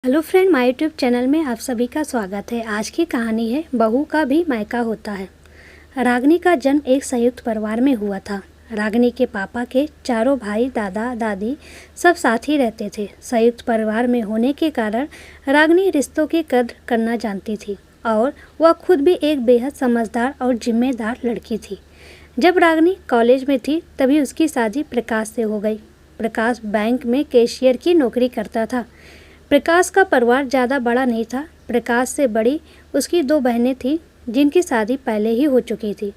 Hello friend, my YouTube channel में आप सभी का स्वागत है। आज की कहानी है बहू का भी मायका होता है। रागिनी का जन्म एक संयुक्त परिवार में हुआ था। रागिनी के पापा के चारों भाई, दादा दादी सब साथ ही रहते थे। संयुक्त परिवार में होने के कारण रागिनी रिश्तों की कद्र करना जानती थी और वह खुद भी एक बेहद समझदार और जिम्मेदार लड़की थी। जब रागिनी कॉलेज में थी तभी उसकी शादी प्रकाश से हो गई। प्रकाश बैंक में कैशियर की नौकरी करता था। प्रकाश का परिवार ज़्यादा बड़ा नहीं था। प्रकाश से बड़ी उसकी दो बहनें थीं जिनकी शादी पहले ही हो चुकी थी।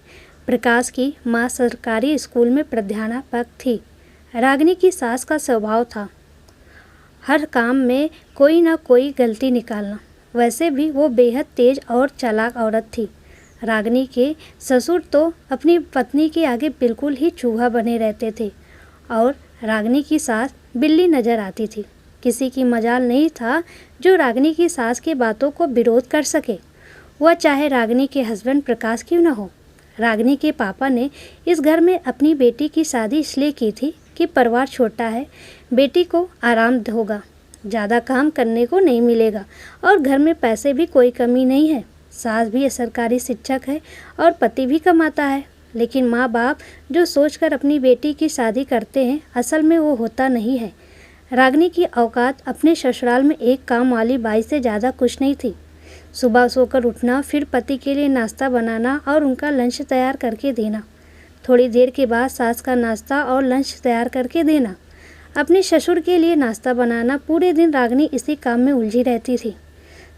प्रकाश की माँ सरकारी स्कूल में प्रधानाध्यापक थी। रागिनी की सास का स्वभाव था हर काम में कोई ना कोई गलती निकालना। वैसे भी वो बेहद तेज और चालाक औरत थी। रागिनी के ससुर तो अपनी पत्नी के आगे बिल्कुल ही चूहा बने रहते थे और रागिनी की सास बिल्ली नज़र आती थी। किसी की मजाल नहीं था जो रागिनी की सास की बातों को विरोध कर सके, वह चाहे रागिनी के हस्बैंड प्रकाश क्यों न हो। रागिनी के पापा ने इस घर में अपनी बेटी की शादी इसलिए की थी कि परिवार छोटा है, बेटी को आराम होगा, ज़्यादा काम करने को नहीं मिलेगा और घर में पैसे भी कोई कमी नहीं है। सास भी सरकारी शिक्षक है और पति भी कमाता है, लेकिन माँ बाप जो सोचकर अपनी बेटी की शादी करते हैं असल में वो होता नहीं है। रागिनी की औकात अपने ससुराल में एक काम वाली बाई से ज़्यादा कुछ नहीं थी। सुबह सोकर उठना, फिर पति के लिए नाश्ता बनाना और उनका लंच तैयार करके देना। थोड़ी देर के बाद सास का नाश्ता और लंच तैयार करके देना। अपने ससुर के लिए नाश्ता बनाना। पूरे दिन रागिनी इसी काम में उलझी रहती थी।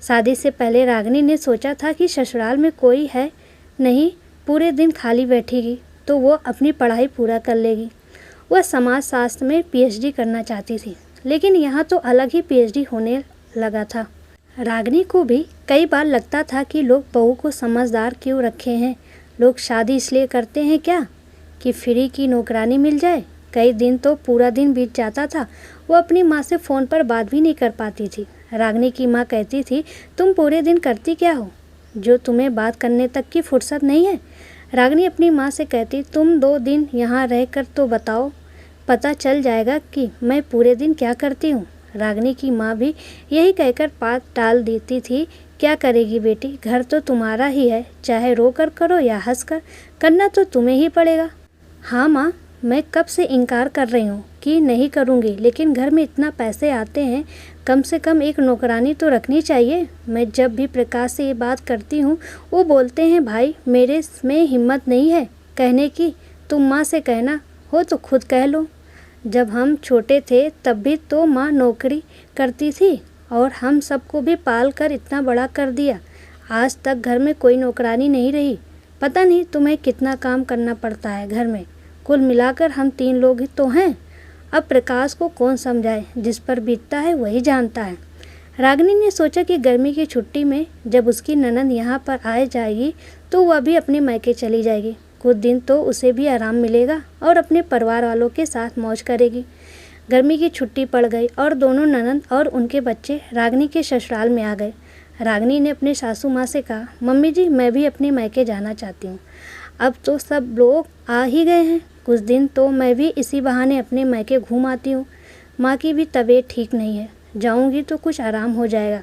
शादी से पहले रागिनी ने सोचा था कि ससुराल में कोई है नहीं, पूरे दिन खाली बैठेगी तो वो अपनी पढ़ाई पूरा कर लेगी। वह समाज शास्त्र में पीएचडी करना चाहती थी, लेकिन यहाँ तो अलग ही पीएचडी होने लगा था। रागिनी को भी कई बार लगता था कि लोग बहू को समझदार क्यों रखे हैं। लोग शादी इसलिए करते हैं क्या कि फ्री की नौकरानी मिल जाए। कई दिन तो पूरा दिन बीत जाता था, वो अपनी माँ से फ़ोन पर बात भी नहीं कर पाती थी। रागिनी की माँ कहती थी, तुम पूरे दिन करती क्या हो जो तुम्हें बात करने तक की फुर्सत नहीं है। रागिनी अपनी माँ से कहती, तुम 2 दिन यहाँ रहकर तो बताओ, पता चल जाएगा कि मैं पूरे दिन क्या करती हूँ। रागिनी की माँ भी यही कहकर बात टाल देती थी। क्या करेगी बेटी, घर तो तुम्हारा ही है, चाहे रो कर करो या हंस कर, करना तो तुम्हें ही पड़ेगा। हाँ माँ, मैं कब से इनकार कर रही हूँ कि नहीं करूँगी, लेकिन घर में इतना पैसे आते हैं, कम से कम एक नौकरानी तो रखनी चाहिए। मैं जब भी प्रकाश से ये बात करती हूँ वो बोलते हैं, भाई मेरे में हिम्मत नहीं है कहने की, तुम माँ से कहना हो तो खुद कह लो। जब हम छोटे थे तब भी तो माँ नौकरी करती थी और हम सबको भी पाल कर इतना बड़ा कर दिया। आज तक घर में कोई नौकरानी नहीं रही। पता नहीं तुम्हें कितना काम करना पड़ता है घर में। कुल मिलाकर हम 3 लोग ही तो हैं। अब प्रकाश को कौन समझाए, जिस पर बीतता है वही जानता है। रागिनी ने सोचा कि गर्मी की छुट्टी में जब उसकी ननद यहाँ पर आ जाएगी तो वह भी अपने मायके चली जाएगी। कुछ दिन तो उसे भी आराम मिलेगा और अपने परिवार वालों के साथ मौज करेगी। गर्मी की छुट्टी पड़ गई और दोनों ननद और उनके बच्चे रागिनी के ससुराल में आ गए। रागिनी ने अपने सासू माँ से कहा, मम्मी जी मैं भी अपने मायके जाना चाहती हूँ। अब तो सब लोग आ ही गए हैं, कुछ दिन तो मैं भी इसी बहाने अपने मायके घूम आती हूँ। माँ की भी तबीयत ठीक नहीं है, जाऊँगी तो कुछ आराम हो जाएगा।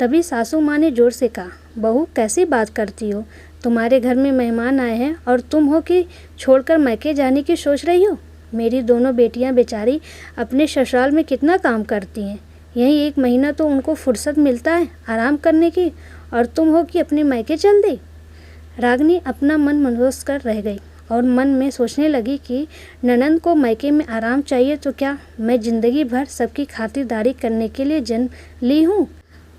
तभी सासू माँ ने जोर से कहा, बहू कैसी बात करती हो, तुम्हारे घर में मेहमान आए हैं और तुम हो कि छोड़कर मायके जाने की सोच रही हो। मेरी दोनों बेटियां बेचारी अपने ससुराल में कितना काम करती हैं, यही 1 महीना तो उनको फुर्सत मिलता है आराम करने की, और तुम हो कि अपने मायके चल दी। रागिनी अपना मन मनोस कर रह गई और मन में सोचने लगी कि ननद को मायके में आराम चाहिए तो क्या मैं ज़िंदगी भर सबकी खातिरदारी करने के लिए जन्म ली हूँ।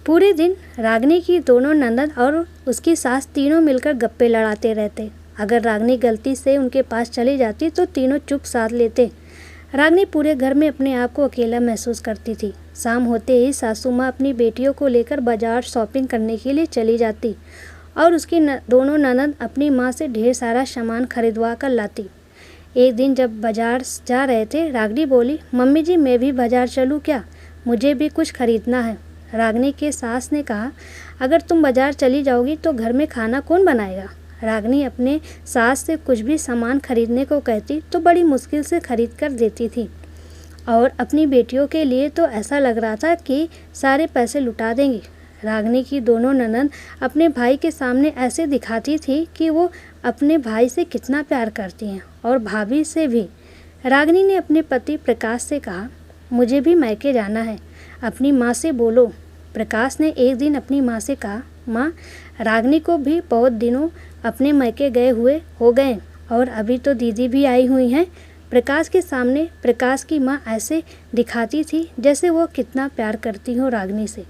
पूरे दिन रागिनी की दोनों ननद और उसकी सास तीनों मिलकर गप्पे लड़ाते रहते। अगर रागिनी गलती से उनके पास चली जाती तो तीनों चुप साथ लेते। रागिनी पूरे घर में अपने आप को अकेला महसूस करती थी। शाम होते ही सासू माँ अपनी बेटियों को लेकर बाजार शॉपिंग करने के लिए चली जाती और उसकी दोनों ननद अपनी माँ से ढेर सारा सामान खरीदवा कर लाती। एक दिन जब बाजार जा रहे थे, रागिनी बोली, मम्मी जी मैं भी बाजार चलूँ क्या, मुझे भी कुछ खरीदना है। रागिनी के सास ने कहा, अगर तुम बाजार चली जाओगी तो घर में खाना कौन बनाएगा। रागिनी अपने सास से कुछ भी सामान खरीदने को कहती तो बड़ी मुश्किल से खरीद कर देती थी। और अपनी बेटियों के लिए तो ऐसा लग रहा था कि सारे पैसे लुटा देंगी। रागिनी की दोनों ननद अपने भाई के सामने ऐसे दिखाती थी कि वो अपने भाई से कितना प्यार करती हैं और भाभी से भी। रागिनी ने अपने पति प्रकाश से कहा, मुझे भी मायके जाना है, अपनी माँ से बोलो। प्रकाश ने एक दिन अपनी माँ से कहा, माँ, रागिनी को भी बहुत दिनों अपने मायके गए हुए हो गए और अभी तो दीदी भी आई हुई हैं। प्रकाश के सामने प्रकाश की माँ ऐसे दिखाती थी जैसे वो कितना प्यार करती हो रागिनी से।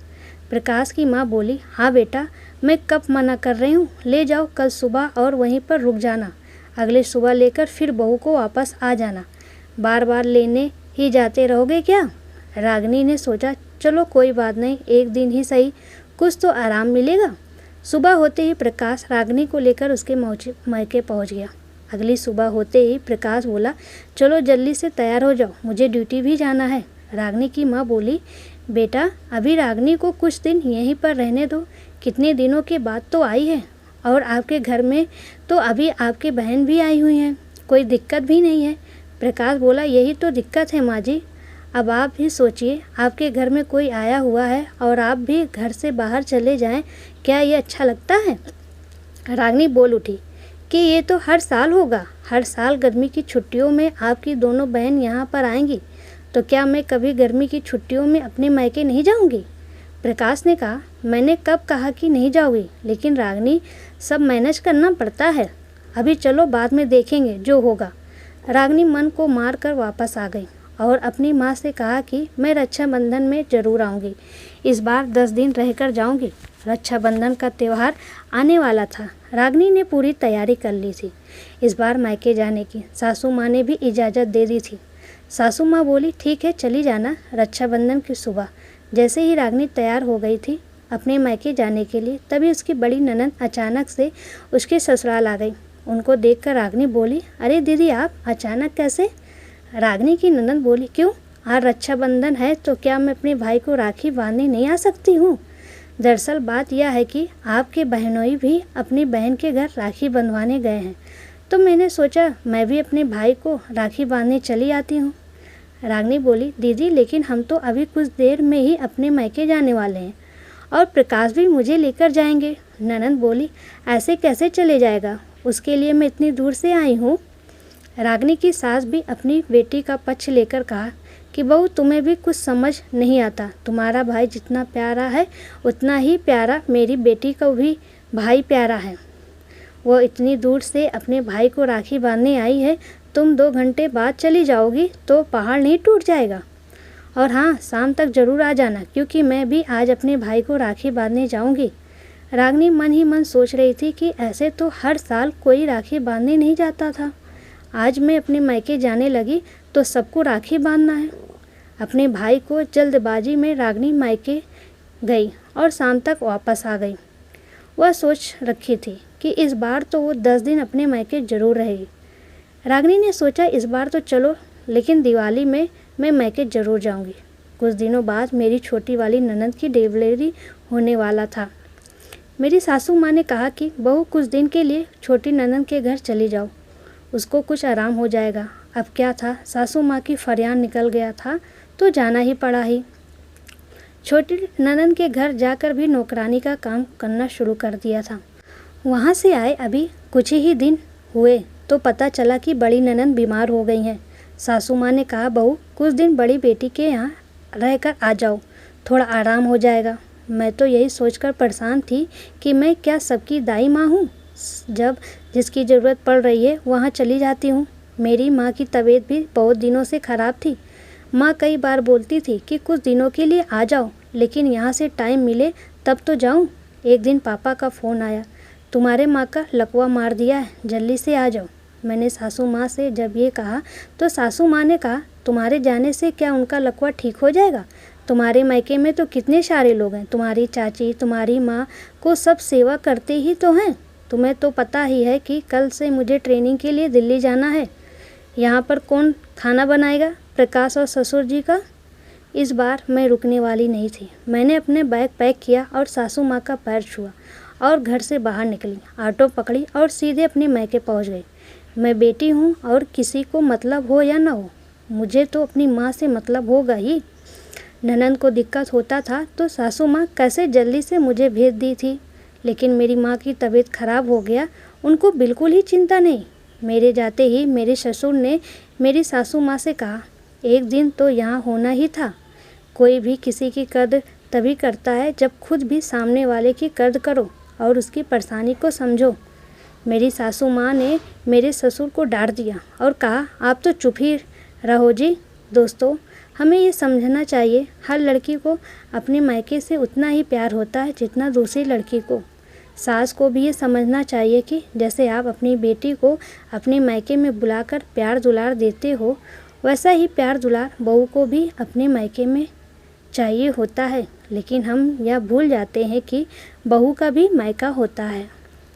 प्रकाश की माँ बोली, हाँ बेटा, मैं कब मना कर रही हूँ, ले जाओ कल सुबह और वहीं पर रुक जाना। अगले सुबह लेकर फिर बहू को वापस आ जाना। बार बार लेने ही जाते रहोगे क्या? रागिनी ने सोचा, चलो कोई बात नहीं, एक दिन ही सही, कुछ तो आराम मिलेगा। सुबह होते ही प्रकाश रागिनी को लेकर उसके मायके पहुँच गया। अगली सुबह होते ही प्रकाश बोला, चलो जल्दी से तैयार हो जाओ, मुझे ड्यूटी भी जाना है। रागिनी की माँ बोली, बेटा अभी रागिनी को कुछ दिन यहीं पर रहने दो, कितने दिनों के बाद तो आई है और आपके घर में तो अभी आपकी बहन भी आई हुई हैं, कोई दिक्कत भी नहीं है। प्रकाश बोला, यही तो दिक्कत है माँ जी, अब आप भी सोचिए, आपके घर में कोई आया हुआ है और आप भी घर से बाहर चले जाएं, क्या ये अच्छा लगता है? रागिनी बोल उठी कि ये तो हर साल होगा, हर साल गर्मी की छुट्टियों में आपकी दोनों बहन यहाँ पर आएंगी, तो क्या मैं कभी गर्मी की छुट्टियों में अपने मायके नहीं जाऊँगी? प्रकाश ने कहा, मैंने कब कहा कि नहीं जाओगी, लेकिन रागिनी सब मैनेज करना पड़ता है, अभी चलो बाद में देखेंगे जो होगा। रागिनी मन को मार कर वापस आ गई और अपनी माँ से कहा कि मैं रक्षाबंधन में ज़रूर आऊँगी, इस बार 10 दिन रहकर जाऊँगी। रक्षाबंधन का त्यौहार आने वाला था। रागिनी ने पूरी तैयारी कर ली थी इस बार मायके जाने की। सासू माँ ने भी इजाज़त दे दी थी। सासू माँ बोली, ठीक है चली जाना रक्षाबंधन की सुबह। जैसे ही रागिनी तैयार हो गई थी अपने मायके जाने के लिए, तभी उसकी बड़ी ननद अचानक से उसके ससुराल आ गई। उनको देखकर रागिनी बोली, अरे दीदी आप अचानक कैसे? रागिनी की ननद बोली, क्यों, आज रक्षाबंधन है तो क्या मैं अपने भाई को राखी बांधने नहीं आ सकती हूँ? दरअसल बात यह है कि आपके बहनोई भी अपनी बहन के घर राखी बंधवाने गए हैं, तो मैंने सोचा मैं भी अपने भाई को राखी बांधने चली आती हूँ। रागिनी बोली, दीदी लेकिन हम तो अभी कुछ देर में ही अपने मायके जाने वाले हैं और प्रकाश भी मुझे लेकर जाएंगे। ननद बोली, ऐसे कैसे चले जाएगा, उसके लिए मैं इतनी दूर से आई हूँ। रागिनी की सास भी अपनी बेटी का पक्ष लेकर कहा कि बहू तुम्हें भी कुछ समझ नहीं आता, तुम्हारा भाई जितना प्यारा है उतना ही प्यारा मेरी बेटी को भी भाई प्यारा है। वो इतनी दूर से अपने भाई को राखी बांधने आई है, तुम 2 घंटे बाद चली जाओगी तो पहाड़ नहीं टूट जाएगा। और हाँ, शाम तक ज़रूर आ जाना, क्योंकि मैं भी आज अपने भाई को राखी बांधने जाऊंगी। रागिनी मन ही मन सोच रही थी कि ऐसे तो हर साल कोई राखी बांधने नहीं जाता था, आज मैं अपने मायके जाने लगी तो सबको राखी बांधना है। अपने भाई को जल्दबाजी में रागिनी मायके गई और शाम तक वापस आ गई। वह सोच रखी थी कि इस बार तो वो 10 दिन अपने मायके ज़रूर रहेगी। रागिनी ने सोचा इस बार तो चलो, लेकिन दिवाली में मैं मायके ज़रूर जाऊंगी। कुछ दिनों बाद मेरी छोटी वाली ननद की डिलीवरी होने वाला था। मेरी सासू माँ ने कहा कि बहू कुछ दिन के लिए छोटी ननद के घर चली जाओ, उसको कुछ आराम हो जाएगा। अब क्या था, सासू माँ की फरियाद निकल गया था तो जाना ही पड़ा ही। छोटी ननद के घर जाकर भी नौकरानी का काम करना शुरू कर दिया था। वहाँ से आए अभी कुछ ही दिन हुए तो पता चला कि बड़ी ननद बीमार हो गई हैं। सासू माँ ने कहा, बहू कुछ दिन बड़ी बेटी के यहाँ रहकर आ जाओ, थोड़ा आराम हो जाएगा। मैं तो यही सोचकर परेशान थी कि मैं क्या सबकी दाई माँ हूँ, जब जिसकी ज़रूरत पड़ रही है वहाँ चली जाती हूँ। मेरी माँ की तबीयत भी बहुत दिनों से ख़राब थी। माँ कई बार बोलती थी कि कुछ दिनों के लिए आ जाओ, लेकिन यहाँ से टाइम मिले तब तो जाऊँ। एक दिन पापा का फ़ोन आया, तुम्हारे माँ का लकवा मार दिया है, जल्दी से आ जाओ। मैंने सासू माँ से जब ये कहा तो सासू माँ ने कहा, तुम्हारे जाने से क्या उनका लकवा ठीक हो जाएगा? तुम्हारे मायके में तो कितने सारे लोग हैं, तुम्हारी चाची, तुम्हारी माँ को सब सेवा करते ही तो हैं। तुम्हें तो पता ही है कि कल से मुझे ट्रेनिंग के लिए दिल्ली जाना है। यहाँ पर कौन खाना बनाएगा, प्रकाश और ससुर जी का? इस बार मैं रुकने वाली नहीं थी। मैंने अपने बैग पैक किया और सासू माँ का पैर छुआ और घर से बाहर निकली, ऑटो पकड़ी और सीधे अपने मायके पहुँच गई। मैं बेटी हूँ और किसी को मतलब हो या ना हो, मुझे तो अपनी माँ से मतलब होगा ही। ननंद को दिक्कत होता था तो सासू माँ कैसे जल्दी से मुझे भेज दी थी, लेकिन मेरी माँ की तबीयत खराब हो गया, उनको बिल्कुल ही चिंता नहीं। मेरे जाते ही मेरे ससुर ने मेरी सासू माँ से कहा, एक दिन तो यहाँ होना ही था। कोई भी किसी की कद्र तभी करता है जब खुद भी सामने वाले की कद्र करो और उसकी परेशानी को समझो। मेरी सासू माँ ने मेरे ससुर को डांट दिया और कहा, आप तो चुप ही रहो जी। दोस्तों, हमें ये समझना चाहिए, हर लड़की को अपने मायके से उतना ही प्यार होता है जितना दूसरी लड़की को। सास को भी ये समझना चाहिए कि जैसे आप अपनी बेटी को अपने मायके में बुलाकर प्यार दुलार देते हो, वैसा ही प्यार दुलार बहू को भी अपने मायके में चाहिए होता है। लेकिन हम यह भूल जाते हैं कि बहू का भी मायका होता है।